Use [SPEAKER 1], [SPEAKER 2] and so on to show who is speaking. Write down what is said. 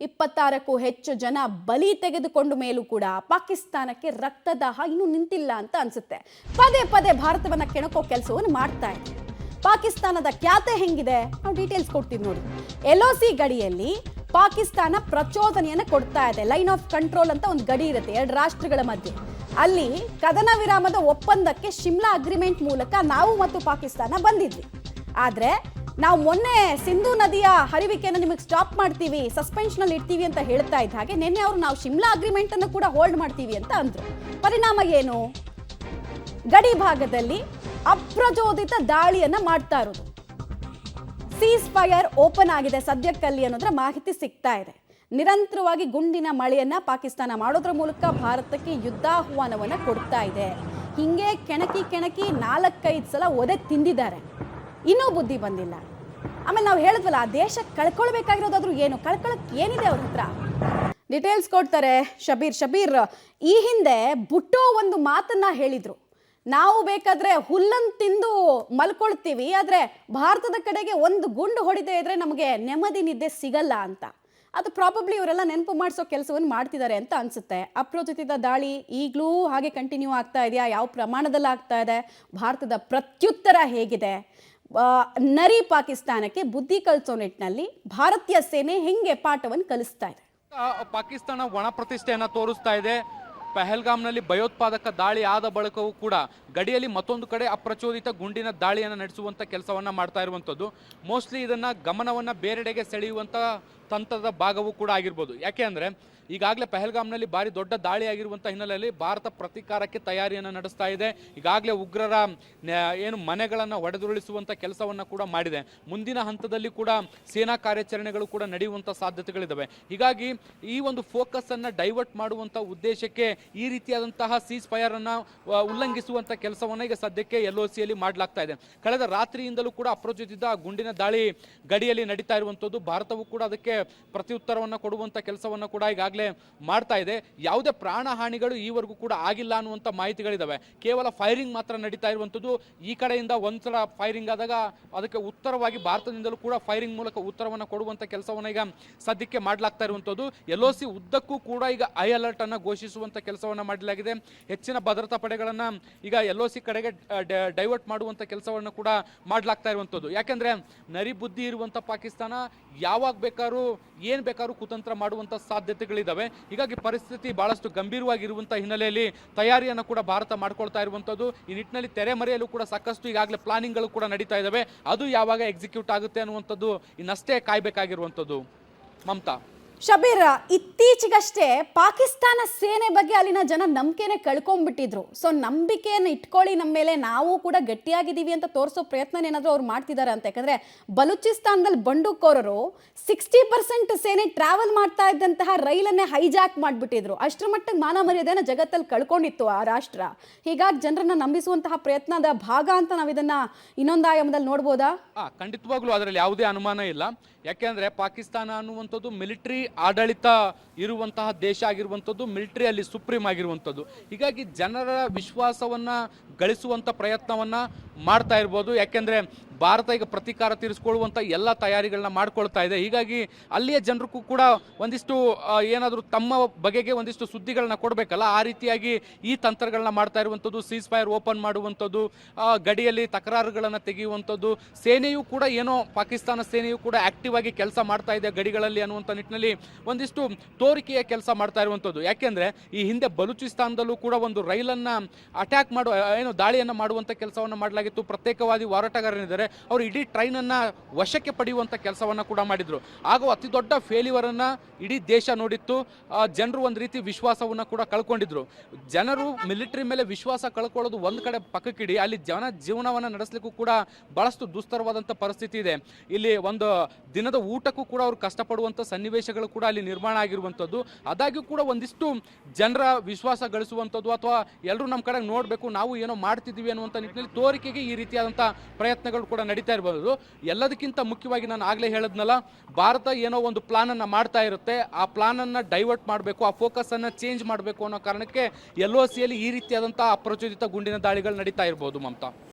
[SPEAKER 1] 26ಕ್ಕೂ ಹೆಚ್ಚು ಜನ ಬಲಿ ತೆಗೆದುಕೊಂಡ ಮೇಲೂ ಕೂಡ ಪಾಕಿಸ್ತಾನಕ್ಕೆ ರಕ್ತದಾಹ ಇನ್ನೂ ನಿಂತಿಲ್ಲ ಅಂತ ಅನ್ಸುತ್ತೆ. ಪದೇ ಪದೇ ಭಾರತವನ್ನ ಕೆಣಕೋ ಕೆಲಸವನ್ನು ಮಾಡ್ತಾ ಇದೆ. ಪಾಕಿಸ್ತಾನದ ಖ್ಯಾತೆ ಹೆಂಗಿದೆ ನಾವು ಡೀಟೇಲ್ಸ್ ಕೊಡ್ತೀವಿ ನೋಡಿ. LOC ಗಡಿಯಲ್ಲಿ ಪಾಕಿಸ್ತಾನ ಪ್ರಚೋದನೆಯನ್ನು ಕೊಡ್ತಾ ಇದೆ. ಲೈನ್ ಆಫ್ ಕಂಟ್ರೋಲ್ ಅಂತ ಒಂದು ಗಡಿ ಇರುತ್ತೆ ಎರಡು ರಾಷ್ಟ್ರಗಳ ಮಧ್ಯೆ. ಅಲ್ಲಿ ಕದನ ವಿರಾಮದ ಒಪ್ಪಂದಕ್ಕೆ ಶಿಮ್ಲಾ ಅಗ್ರಿಮೆಂಟ್ ಮೂಲಕ ನಾವು ಮತ್ತು ಪಾಕಿಸ್ತಾನ ಬಂದಿದ್ವಿ. ಆದ್ರೆ ನಾವು ಮೊನ್ನೆ ಸಿಂಧೂ ನದಿಯ ಹರಿವಿಕೆಯನ್ನು ನಿಮಗೆ ಸ್ಟಾಪ್ ಮಾಡ್ತೀವಿ, ಸಸ್ಪೆನ್ಷನ್ ಅಲ್ಲಿ ಇಡ್ತೀವಿ ಅಂತ ಹೇಳ್ತಾ ಇದ್ದ ಹಾಗೆ ನಿನ್ನೆ ಅವರು ನಾವು ಶಿಮ್ಲಾ ಅಗ್ರಿಮೆಂಟ್ ಅನ್ನು ಕೂಡ ಹೋಲ್ಡ್ ಮಾಡ್ತೀವಿ ಅಂತ ಅಂದ್ರು. ಪರಿಣಾಮ ಏನು? ಗಡಿ ಭಾಗದಲ್ಲಿ ಅಪ್ರಚೋದಿತ ದಾಳಿಯನ್ನ ಮಾಡ್ತಾ ಇರೋದು. ಸೀಸ್ ಫೈರ್ ಓಪನ್ ಆಗಿದೆ ಸದ್ಯಕ್ಕಲ್ಲಿ ಅನ್ನೋದ್ರ ಮಾಹಿತಿ ಸಿಗ್ತಾ ಇದೆ. ನಿರಂತರವಾಗಿ ಗುಂಡಿನ ಮಳೆಯನ್ನ ಪಾಕಿಸ್ತಾನ ಮಾಡೋದ್ರ ಮೂಲಕ ಭಾರತಕ್ಕೆ ಯುದ್ಧಾಹ್ವಾನವನ್ನ ಕೊಡ್ತಾ ಇದೆ. ಹಿಂಗೆ ಕೆಣಕಿ 4-5 ಸಲ ಒದೆ ತಿಂದಿದ್ದಾರೆ, ಇನ್ನೂ ಬುದ್ಧಿ ಬಂದಿಲ್ಲ. ಆಮೇಲೆ ನಾವು ಹೇಳಿದ್ವಲ್ಲ, ಆ ದೇಶ ಕಳ್ಕೊಳ್ಬೇಕಾಗಿರೋದಾದ್ರೂ ಏನು, ಕಳ್ಕೊಳಕ್ ಏನಿದೆ ಅವ್ರ ಹತ್ರ? ಡೀಟೇಲ್ಸ್ ಕೊಡ್ತಾರೆ ಶಬೀರ್. ಈ ಹಿಂದೆ ಬುಟ್ಟೋ ಒಂದು ಮಾತನ್ನ ಹೇಳಿದ್ರು, ನಾವು ಬೇಕಾದ್ರೆ ಹುಲ್ಲನ್ನು ತಿಂದು ಮಲ್ಕೊಳ್ತೀವಿ, ಆದ್ರೆ ಭಾರತದ ಕಡೆಗೆ ಒಂದು ಗುಂಡು ಹೊಡಿದೇ ಇದ್ರೆ ನಮಗೆ ನೆಮ್ಮದಿ ನಿದ್ದೆ ಸಿಗಲ್ಲ ಅಂತ. ಅದು ಪ್ರಾಬಬ್ಲಿ ಇವರೆಲ್ಲ ನೆನಪು ಮಾಡಿಸೋ ಕೆಲಸವನ್ನು ಮಾಡ್ತಿದ್ದಾರೆ ಅಂತ ಅನ್ಸುತ್ತೆ. ಅಪ್ರಚೋದಿತ ದಾಳಿ ಈಗಲೂ ಹಾಗೆ ಕಂಟಿನ್ಯೂ ಆಗ್ತಾ ಇದೆಯಾ? ಯಾವ ಪ್ರಮಾಣದಲ್ಲಿ ಆಗ್ತಾ ಇದೆ? ಭಾರತದ ಪ್ರತ್ಯುತ್ತರ ಹೇಗಿದೆ? ನರಿ ಪಾಕಿಸ್ತಾನಕ್ಕೆ ಬುದ್ಧಿ ಕಲಿಸೋ ನಿಟ್ಟಿನಲ್ಲಿ ಭಾರತೀಯ ಸೇನೆ ಹೆಂಗೆ ಪಾಠವನ್ನು ಕಲಿಸ್ತಾ ಇದೆ?
[SPEAKER 2] ಪಾಕಿಸ್ತಾನ ಒಣ ಪ್ರತಿಷ್ಠೆಯನ್ನ ತೋರಿಸ್ತಾ ಇದೆ. ಪಹಲ್ಗಾಮ್ನಲ್ಲಿ ಭಯೋತ್ಪಾದಕ ದಾಳಿ ಆದ ಬಳಿಕವೂ ಕೂಡ ಗಡಿಯಲ್ಲಿ ಮತ್ತೊಂದು ಕಡೆ ಅಪ್ರಚೋದಿತ ಗುಂಡಿನ ದಾಳಿಯನ್ನು ನಡೆಸುವಂಥ ಕೆಲಸವನ್ನು ಮಾಡ್ತಾ ಇರುವಂಥದ್ದು. ಮೋಸ್ಟ್ಲಿ ಇದನ್ನು ಗಮನವನ್ನು ಬೇರೆಡೆಗೆ ಸೆಳೆಯುವಂಥ ತಂತ್ರದ ಭಾಗವೂ ಕೂಡ ಆಗಿರ್ಬೋದು. ಯಾಕೆ ಅಂದರೆ ಈಗಾಗಲೇ ಪಹಲ್ಗಾಮ್ನಲ್ಲಿ ಭಾರಿ ದೊಡ್ಡ ದಾಳಿ ಆಗಿರುವಂಥ ಹಿನ್ನೆಲೆಯಲ್ಲಿ ಭಾರತ ಪ್ರತೀಕಾರಕ್ಕೆ ತಯಾರಿಯನ್ನು ನಡೆಸ್ತಾ ಇದೆ. ಈಗಾಗಲೇ ಉಗ್ರರ ಏನು ಮನೆಗಳನ್ನು ಹೊಡೆದುರುಳಿಸುವಂಥ ಕೆಲಸವನ್ನು ಕೂಡ ಮಾಡಿದೆ. ಮುಂದಿನ ಹಂತದಲ್ಲಿ ಕೂಡ ಸೇನಾ ಕಾರ್ಯಾಚರಣೆಗಳು ಕೂಡ ನಡೆಯುವಂಥ ಸಾಧ್ಯತೆಗಳಿದ್ದಾವೆ. ಹೀಗಾಗಿ ಈ ಒಂದು ಫೋಕಸನ್ನು ಡೈವರ್ಟ್ ಮಾಡುವಂಥ ಉದ್ದೇಶಕ್ಕೆ ಈ ರೀತಿಯಾದಂತಹ ಸೀಸ್ ಫೈರನ್ನು ಉಲ್ಲಂಘಿಸುವಂಥ ಕೆಲಸವನ್ನು ಈಗ ಸದ್ಯಕ್ಕೆ LOCಯಲ್ಲಿ ಮಾಡಲಾಗ್ತಾ ಇದೆ. ಕಳೆದ ರಾತ್ರಿಯಿಂದಲೂ ಕೂಡ ಅಪ್ರಚೋದಿತ ಗುಂಡಿನ ದಾಳಿ ಗಡಿಯಲ್ಲಿ ನಡೀತಾ ಇರುವಂಥದ್ದು. ಭಾರತವು ಕೂಡ ಅದಕ್ಕೆ ಪ್ರತ್ಯುತ್ತರವನ್ನು ಕೊಡುವಂಥ ಕೆಲಸವನ್ನು ಕೂಡ ಈಗಾಗಲೇ ಮಾಡ್ತಾ ಇದೆ. ಯಾವುದೇ ಪ್ರಾಣ ಹಾನಿಗಳು ಈವರೆಗೂ ಕೂಡ ಆಗಿಲ್ಲ ಅನ್ನುವಂಥ ಮಾಹಿತಿಗಳಿದ್ದಾವೆ. ಕೇವಲ ಫೈರಿಂಗ್ ಮಾತ್ರ ನಡೀತಾ ಇರುವಂಥದ್ದು. ಈ ಕಡೆಯಿಂದ ಒಂದ್ಸಲ ಫೈರಿಂಗ್ ಆದಾಗ ಅದಕ್ಕೆ ಉತ್ತರವಾಗಿ ಭಾರತದಿಂದಲೂ ಕೂಡ ಫೈರಿಂಗ್ ಮೂಲಕ ಉತ್ತರವನ್ನು ಕೊಡುವಂಥ ಕೆಲಸವನ್ನು ಈಗ ಸದ್ಯಕ್ಕೆ ಮಾಡಲಾಗ್ತಾ ಇರುವಂಥದ್ದು. LOC ಉದ್ದಕ್ಕೂ ಕೂಡ ಈಗ ಹೈ ಅಲರ್ಟ್ ಅನ್ನು ಘೋಷಿಸುವಂಥ ಕೆಲಸವನ್ನು ಮಾಡಲಾಗಿದೆ. ಹೆಚ್ಚಿನ ಭದ್ರತಾ ಪಡೆಗಳನ್ನು ಈಗ LOC ಕಡೆಗೆ ಡೈವರ್ಟ್ ಮಾಡುವಂಥ ಕೆಲಸವನ್ನು ಕೂಡ ಮಾಡಲಾಗ್ತಾ ಇರುವಂಥದ್ದು. ಯಾಕೆಂದ್ರೆ ನರಿ ಬುದ್ಧಿ ಇರುವಂಥ ಪಾಕಿಸ್ತಾನ ಯಾವಾಗ ಬೇಕಾದ್ರೂ ಏನು ಬೇಕಾದ್ರೂ ಕುತಂತ್ರ ಮಾಡುವಂಥ ಸಾಧ್ಯತೆಗಳಿದ್ದಾವೆ. ಹೀಗಾಗಿ ಪರಿಸ್ಥಿತಿ ಬಹಳಷ್ಟು ಗಂಭೀರವಾಗಿರುವಂಥ ಹಿನ್ನೆಲೆಯಲ್ಲಿ ತಯಾರಿಯನ್ನು ಕೂಡ ಭಾರತ ಮಾಡ್ಕೊಳ್ತಾ ಇರುವಂಥದ್ದು. ಈ ನಿಟ್ಟಿನಲ್ಲಿ ತೆರೆಮರೆಯಲ್ಲೂ ಕೂಡ ಸಾಕಷ್ಟು ಈಗಾಗಲೇ ಪ್ಲಾನಿಂಗ್ಗಳು ಕೂಡ ನಡೀತಾ ಇದ್ದಾವೆ. ಅದು ಯಾವಾಗ ಎಕ್ಸಿಕ್ಯೂಟ್ ಆಗುತ್ತೆ ಅನ್ನುವಂಥದ್ದು ಇನ್ನಷ್ಟೇ ಕಾಯ್ಬೇಕಾಗಿರುವಂಥದ್ದು. ಮಮತಾ.
[SPEAKER 1] ಶಬೀರ್, ಇತ್ತೀಚೆಗಷ್ಟೇ ಪಾಕಿಸ್ತಾನ ಸೇನೆ ಬಗ್ಗೆ ಅಲ್ಲಿನ ಜನ ನಂಬಿಕೆನೆ ಕಳ್ಕೊಂಡ್ಬಿಟ್ಟಿದ್ರು. ಸೊ ನಂಬಿಕೆಯನ್ನು ಇಟ್ಕೊಳ್ಳಿ ನಮ್ಮ ಮೇಲೆ, ನಾವು ಕೂಡ ಗಟ್ಟಿಯಾಗಿದ್ದೀವಿ ಅಂತ ತೋರಿಸೋ ಪ್ರಯತ್ನ ಏನಾದರೂ ಅವ್ರು ಮಾಡ್ತಿದ್ದಾರೆ ಅಂತ. ಯಾಕಂದ್ರೆ ಬಲೂಚಿಸ್ತಾನದಲ್ಲಿ ಬಂದೂಕೋರರು 60% ಸೇನೆ ಟ್ರಾವೆಲ್ ಮಾಡ್ತಾ ಇದ್ದಂತಹ ರೈಲನ್ನೇ ಹೈಜಾಕ್ ಮಾಡಿಬಿಟ್ಟಿದ್ರು. ಅಷ್ಟರ ಮಟ್ಟಿಗೆ ಮಾನ ಮರ್ಯಾದೆನ ಜಗತ್ತಲ್ಲಿ ಕಳ್ಕೊಂಡಿತ್ತು ಆ ರಾಷ್ಟ್ರ. ಹೀಗಾಗಿ ಜನರನ್ನ ನಂಬಿಸುವಂತಹ ಪ್ರಯತ್ನದ ಭಾಗ ಅಂತ ನಾವು ಇದನ್ನ ಇನ್ನೊಂದು ಆಯಾಮದಲ್ಲಿ ನೋಡ್ಬೋದಾ?
[SPEAKER 2] ಖಂಡಿತವಾಗ್ಲೂ ಅದರಲ್ಲಿ ಯಾವುದೇ ಅನುಮಾನ ಇಲ್ಲ. ಯಾಕೆಂದ್ರೆ ಪಾಕಿಸ್ತಾನ ಅನ್ನುವಂಥದ್ದು ಮಿಲಿಟರಿ ಆಡಳಿತ ಇರುವಂತಹ ದೇಶ ಆಗಿರುವಂಥದ್ದು, ಮಿಲಿಟರಿ ಅಲ್ಲಿ ಸುಪ್ರೀಂ ಆಗಿರುವಂಥದ್ದು. ಹೀಗಾಗಿ ಜನರ ವಿಶ್ವಾಸವನ್ನ ಗಳಿಸುವಂಥ ಪ್ರಯತ್ನವನ್ನ ಮಾಡ್ತಾ ಇರ್ಬೋದು. ಯಾಕೆಂದ್ರೆ ಭಾರತ ಈಗ ಪ್ರತೀಕಾರ ತೀರಿಸಿಕೊಳ್ಳುವಂಥ ಎಲ್ಲ ತಯಾರಿಗಳನ್ನ ಮಾಡ್ಕೊಳ್ತಾ ಇದೆ. ಹೀಗಾಗಿ ಅಲ್ಲಿಯ ಜನರಿಗೂ ಕೂಡ ಒಂದಿಷ್ಟು ಏನಾದರೂ ತಮ್ಮ ಬಗೆಗೆ ಒಂದಿಷ್ಟು ಸುದ್ದಿಗಳನ್ನ ಕೊಡಬೇಕಲ್ಲ, ಆ ರೀತಿಯಾಗಿ ಈ ತಂತ್ರಗಳನ್ನ ಮಾಡ್ತಾ ಇರುವಂಥದ್ದು. ಸೀಸ್ ಫೈರ್ ಓಪನ್ ಮಾಡುವಂಥದ್ದು, ಗಡಿಯಲ್ಲಿ ತಕರಾರುಗಳನ್ನು ತೆಗೆಯುವಂಥದ್ದು. ಸೇನೆಯೂ ಕೂಡ ಏನೋ ಪಾಕಿಸ್ತಾನ ಸೇನೆಯೂ ಕೂಡ ಆಕ್ಟಿವ್ ಆಗಿ ಕೆಲಸ ಮಾಡ್ತಾ ಇದೆ ಗಡಿಗಳಲ್ಲಿ ಅನ್ನುವಂಥ ನಿಟ್ಟಿನಲ್ಲಿ ಒಂದಿಷ್ಟು ತೋರಿಕೆಯ ಕೆಲಸ ಮಾಡ್ತಾ ಇರುವಂಥದ್ದು. ಯಾಕೆಂದ್ರೆ ಈ ಹಿಂದೆ ಬಲೂಚಿಸ್ತಾನದಲ್ಲೂ ಕೂಡ ಒಂದು ರೈಲನ್ನು ಅಟ್ಯಾಕ್ ಮಾಡುವ ಏನು ದಾಳಿಯನ್ನು ಮಾಡುವಂಥ ಕೆಲಸವನ್ನು ಮಾಡಲಾಗಿತ್ತು. ಪ್ರತ್ಯೇಕವಾದಿ ಹೋರಾಟಗಾರರಿದ್ದಾರೆ, ಅವರು ಇಡೀ ಟ್ರೈನನ್ನು ವಶಕ್ಕೆ ಪಡೆಯುವಂಥ ಕೆಲಸವನ್ನು ಕೂಡ ಮಾಡಿದ್ರು. ಆಗ ಅತಿ ದೊಡ್ಡ ಫೇಲ್ಯೂರನ್ನು ಇಡೀ ದೇಶ ನೋಡಿತ್ತು. ಜನರು ಒಂದು ರೀತಿ ವಿಶ್ವಾಸವನ್ನು ಕೂಡ ಕಳ್ಕೊಂಡಿದ್ರು. ಜನರು ಮಿಲಿಟರಿ ಮೇಲೆ ವಿಶ್ವಾಸ ಕಳ್ಕೊಳ್ಳೋದು ಒಂದು ಕಡೆ ಪಕ್ಕಕ್ಕಿಡಿ, ಅಲ್ಲಿ ಜೀವನವನ್ನು ನಡೆಸಲಿಕ್ಕೂ ಕೂಡ ಬಹಳಷ್ಟು ದುಸ್ತರವಾದಂಥ ಪರಿಸ್ಥಿತಿ ಇದೆ. ಇಲ್ಲಿ ಒಂದು ದಿನದ ಊಟಕ್ಕೂ ಕೂಡ ಅವರು ಕಷ್ಟಪಡುವಂಥ ಸನ್ನಿವೇಶಗಳು ಕೂಡ ಅಲ್ಲಿ ನಿರ್ಮಾಣ ಆಗಿರುವಂಥದ್ದು. ಆದಾಗ್ಯೂ ಕೂಡ ಒಂದಿಷ್ಟು ಜನರ ವಿಶ್ವಾಸ ಗಳಿಸುವಂಥದ್ದು ಅಥವಾ ಎಲ್ಲರೂ ನಮ್ಮ ಕಡೆ ನೋಡಬೇಕು, ನಾವು ಏನೋ ಮಾಡ್ತಿದ್ದೀವಿ ಅನ್ನುವಂಥ ನಿಟ್ಟಿನಲ್ಲಿ ತೋರಿಕೆಗೆ ಈ ರೀತಿಯಾದಂಥ ಪ್ರಯತ್ನಗಳು ಕೂಡ ನಡೀತಾ ಇರಬಹುದು. ಎಲ್ಲದಕ್ಕಿಂತ ಮುಖ್ಯವಾಗಿ ನಾನು ಆಗಲೇ ಹೇಳಿದ್ನಲ್ಲ, ಭಾರತ ಏನೋ ಒಂದು ಪ್ಲಾನ್ ಅನ್ನು ಮಾಡ್ತಾ ಇರುತ್ತೆ. ಆ ಪ್ಲಾನ್ ಅನ್ನು ಡೈವರ್ಟ್ ಮಾಡಬೇಕು, ಆ ಫೋಕಸ್ ಅನ್ನು ಚೇಂಜ್ ಮಾಡಬೇಕು ಅನ್ನೋ ಕಾರಣಕ್ಕೆ LOCಯಲ್ಲಿ ಈ ರೀತಿಯಾದಂತಹ ಅಪ್ರಚೋದಿತ ಗುಂಡಿನ ದಾಳಿಗಳು ನಡೀತಾ ಇರಬಹುದು. ಮಮತಾ.